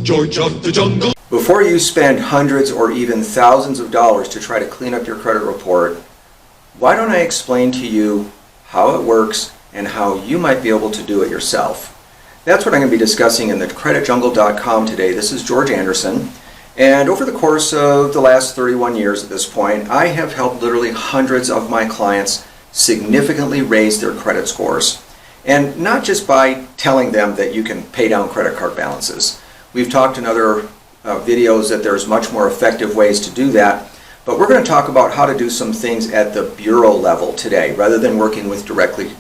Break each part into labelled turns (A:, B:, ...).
A: George of the jungle.
B: Before you spend hundreds or even thousands of dollars to try to clean up your credit report, why don't I explain to you how it works and how you might be able to do it yourself? That's what I'm going to be discussing in the creditjungle.com today. This is George Anderson, and over the course of the last 31 years at this point, I have helped literally hundreds of my clients significantly raise their credit scores. And not just by telling them that you can pay down credit card balances. We've talked in other videos that there's much more effective ways to do that, but we're going to talk about how to do some things at the bureau level today rather than working with directly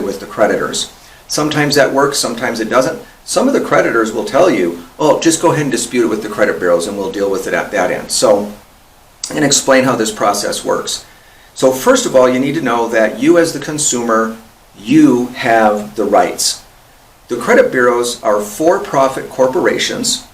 B: with the creditors. Sometimes that works, sometimes it doesn't. Some of the creditors will tell you, oh, just go ahead and dispute it with the credit bureaus and we'll deal with it at that end. So, and explain how this process works. So first of all, you need to know that you as the consumer, you have the rights. The credit bureaus are for-profit corporations.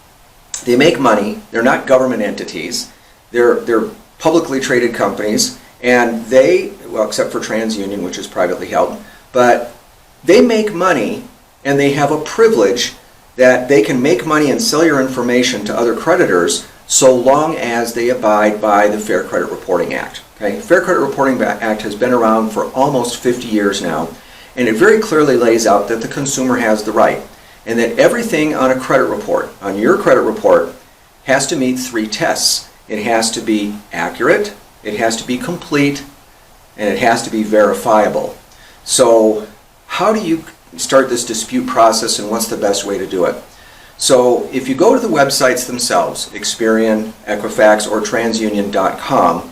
B: They make money. They're not government entities. They're publicly traded companies, and they, well, except for TransUnion, which is privately held, but they make money and they have a privilege that they can make money and sell your information to other creditors so long as they abide by the Fair Credit Reporting Act. Okay? Fair Credit Reporting Act has been around for almost 50 years now, and it very clearly lays out that the consumer has the right and that everything on a credit report, on your credit report, has to meet three tests. It has to be accurate, it has to be complete, and it has to be verifiable. So how do you start this dispute process and what's the best way to do it? So if you go to the websites themselves, Experian, Equifax, or TransUnion.com,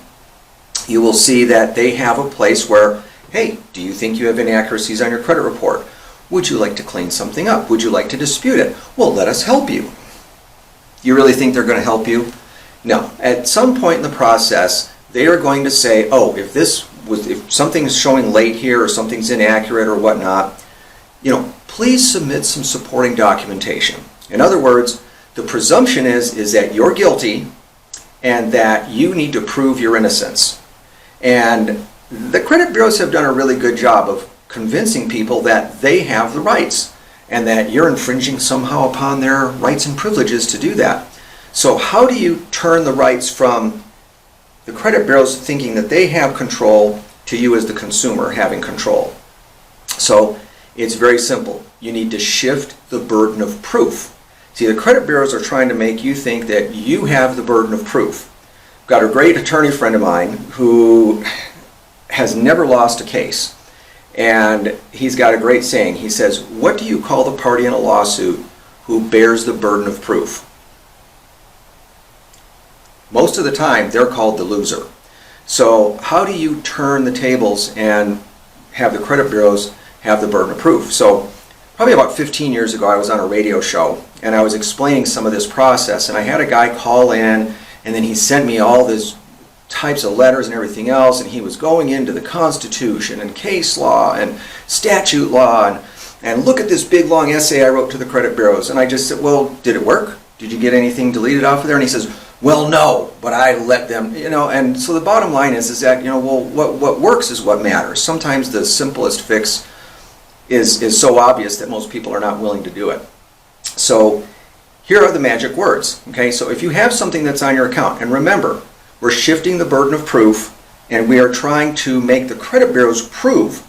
B: you will see that they have a place where, hey, do you think you have inaccuracies on your credit report? Would you like to clean something up? Would you like to dispute it? Well, let us help you. You really think they're going to help you? No. At some point in the process, they are going to say, oh, if something's showing late here or something's inaccurate or whatnot, please submit some supporting documentation. In other words, the presumption is that you're guilty and that you need to prove your innocence. And the credit bureaus have done a really good job of convincing people that they have the rights and that you're infringing somehow upon their rights and privileges to do that. So how do you turn the rights from the credit bureaus thinking that they have control to you as the consumer having control? So it's very simple. You need to shift the burden of proof. See, the credit bureaus are trying to make you think that you have the burden of proof. I've got a great attorney friend of mine who has never lost a case. And he's got a great saying. He says, what do you call the party in a lawsuit who bears the burden of proof? Most of the time, they're called the loser. So how do you turn the tables and have the credit bureaus have the burden of proof? So probably about 15 years ago, I was on a radio show, and I was explaining some of this process, and I had a guy call in, and then he sent me all these types of letters and everything else, and he was going into the Constitution and case law and statute law and look at this big long essay I wrote to the credit bureaus. And I just said, well, did it work? Did you get anything deleted off of there? And he says, well, no, but I let them, and so the bottom line is that, well, what works is what matters. Sometimes the simplest fix is so obvious that most people are not willing to do it. So here are the magic words. Okay, so if you have something that's on your account, and remember, we're shifting the burden of proof, and we are trying to make the credit bureaus prove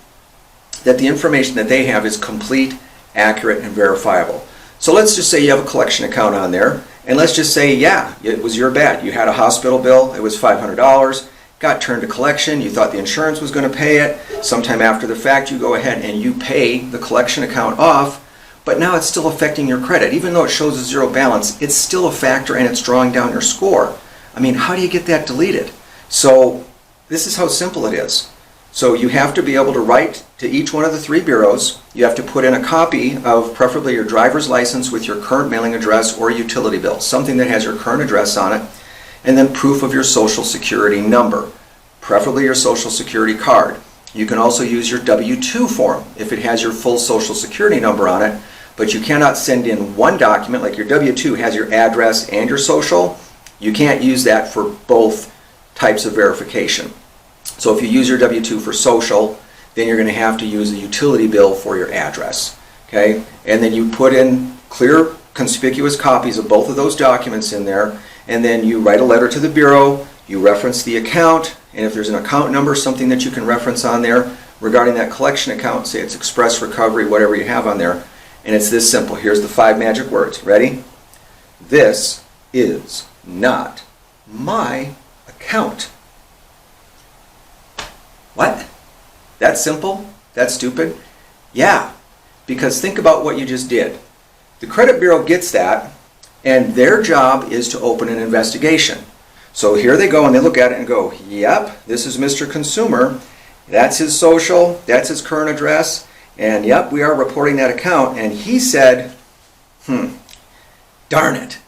B: that the information that they have is complete, accurate, and verifiable. So let's just say you have a collection account on there, and let's just say, yeah, it was your bad. You had a hospital bill, it was $500, got turned to collection, you thought the insurance was going to pay it. Sometime after the fact, you go ahead and you pay the collection account off, but now it's still affecting your credit. Even though it shows a zero balance, it's still a factor and it's drawing down your score. I mean, how do you get that deleted? So this is how simple it is. So you have to be able to write to each one of the three bureaus. You have to put in a copy of preferably your driver's license with your current mailing address or utility bill, something that has your current address on it, and then proof of your social security number, preferably your social security card. You can also use your W-2 form if it has your full social security number on it, but you cannot send in one document, like your W-2 has your address and your social. You can't use that for both types of verification. So if you use your W-2 for social, then you're going to have to use a utility bill for your address. Okay? And then you put in clear conspicuous copies of both of those documents in there, and then you write a letter to the Bureau, you reference the account, and if there's an account number, something that you can reference on there regarding that collection account, say it's Express Recovery, whatever you have on there, and it's this simple. Here's the 5 magic words. Ready? This is not my account. What? That's simple? That's stupid? Yeah, because think about what you just did. The credit bureau gets that, and their job is to open an investigation. So here they go and they look at it and go, yep, this is Mr. Consumer. That's his social, that's his current address, and yep, we are reporting that account. And he said, darn it.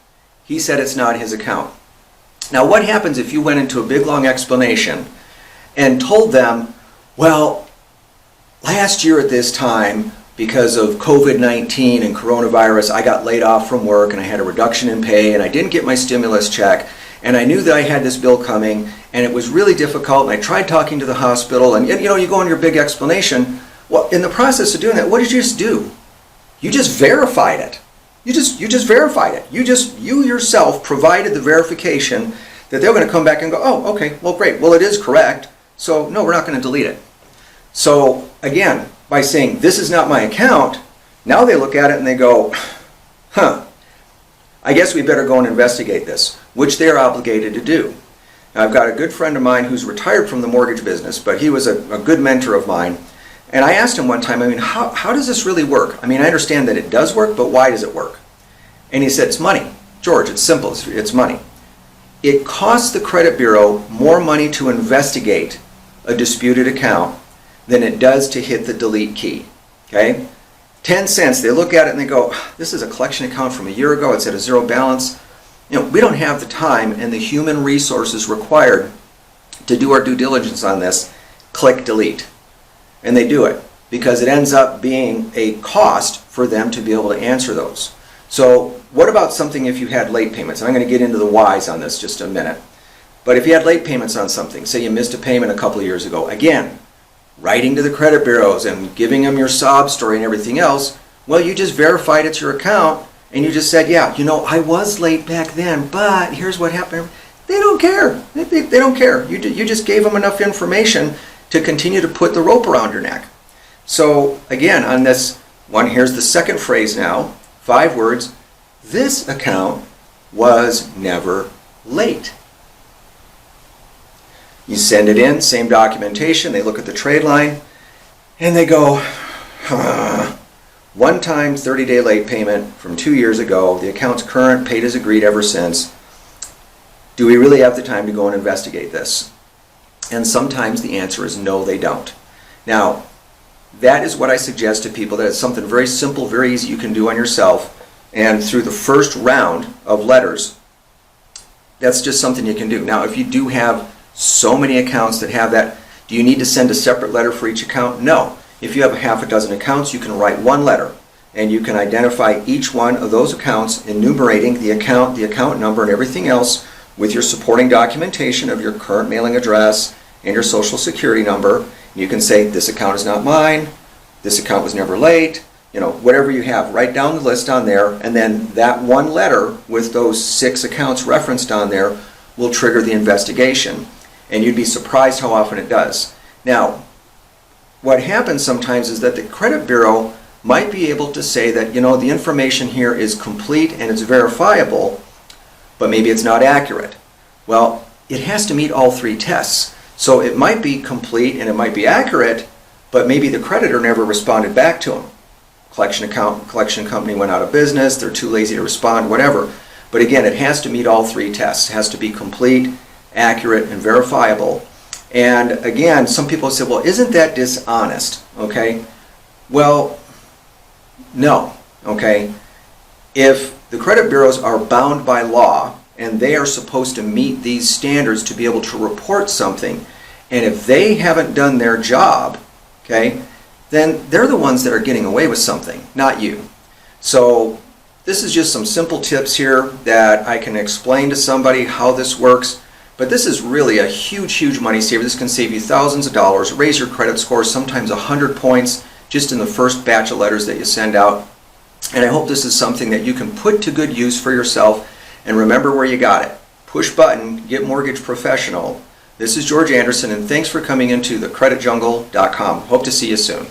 B: He said it's not his account. Now what happens if you went into a big long explanation and told them, well, last year at this time, because of COVID-19 and coronavirus, I got laid off from work and I had a reduction in pay and I didn't get my stimulus check, and I knew that I had this bill coming and it was really difficult, and I tried talking to the hospital, and you know, you go on your big explanation. Well, in the process of doing that, what did you just do? You just verified it. You just verified it. You yourself provided the verification that they're going to come back and go, oh, okay, well, great. Well, it is correct. So, no, we're not going to delete it. So, again, by saying, this is not my account, now they look at it and they go, I guess we better go and investigate this, which they are obligated to do. Now, I've got a good friend of mine who's retired from the mortgage business, but he was a good mentor of mine. And I asked him one time, how does this really work? I understand that it does work, but why does it work? And he said, it's money. George, it's simple. It's money. It costs the credit bureau more money to investigate a disputed account than it does to hit the delete key. Okay? 10 cents, they look at it and they go, this is a collection account from a year ago, it's at a zero balance. You know, we don't have the time and the human resources required to do our due diligence on this. Click delete. And they do it because it ends up being a cost for them to be able to answer those. So what about something if you had late payments? And I'm going to get into the whys on this just a minute. But if you had late payments on something, say you missed a payment a couple of years ago, again, writing to the credit bureaus and giving them your sob story and everything else, well, you just verified it's your account and you just said, yeah, you know, I was late back then, but here's what happened. They don't care. They don't care. You just gave them enough information to continue to put the rope around your neck. So again, on this one, here's the second phrase now, 5 words. This account was never late. You send it in, same documentation, they look at the trade line, and they go, one time 30-day late payment from 2 years ago, the account's current, paid as agreed ever since. Do we really have the time to go and investigate this? And sometimes the answer is no, they don't. Now, that is what I suggest to people. That is something very simple, very easy you can do on yourself. And through the first round of letters, that's just something you can do. Now, if you do have so many accounts that have that, do you need to send a separate letter for each account? No. If you have a half a dozen accounts, you can write one letter. And you can identify each one of those accounts, enumerating the account number, and everything else with your supporting documentation of your current mailing address and your social security number. You can say, this account is not mine, this account was never late, you know, whatever you have. Write down the list on there, and then that one letter with those 6 accounts referenced on there will trigger the investigation. And you'd be surprised how often it does. Now, what happens sometimes is that the credit bureau might be able to say that, you know, the information here is complete and it's verifiable, but maybe it's not accurate. Well, it has to meet all 3 tests. So it might be complete and it might be accurate, but maybe the creditor never responded back to them. Collection company went out of business, they're too lazy to respond, whatever. But again, it has to meet all 3 tests. It has to be complete, accurate, and verifiable. And again, some people say, well, isn't that dishonest? Okay. Well, no. Okay. If the credit bureaus are bound by law and they are supposed to meet these standards to be able to report something, and if they haven't done their job, okay, then they're the ones that are getting away with something, not you. So this is just some simple tips here that I can explain to somebody how this works. But this is really a huge, huge money saver. This can save you thousands of dollars, raise your credit score, sometimes 100 points just in the first batch of letters that you send out. And I hope this is something that you can put to good use for yourself. And remember where you got it. Push button, get mortgage professional. This is George Anderson, and thanks for coming into thecreditjungle.com. Hope to see you soon.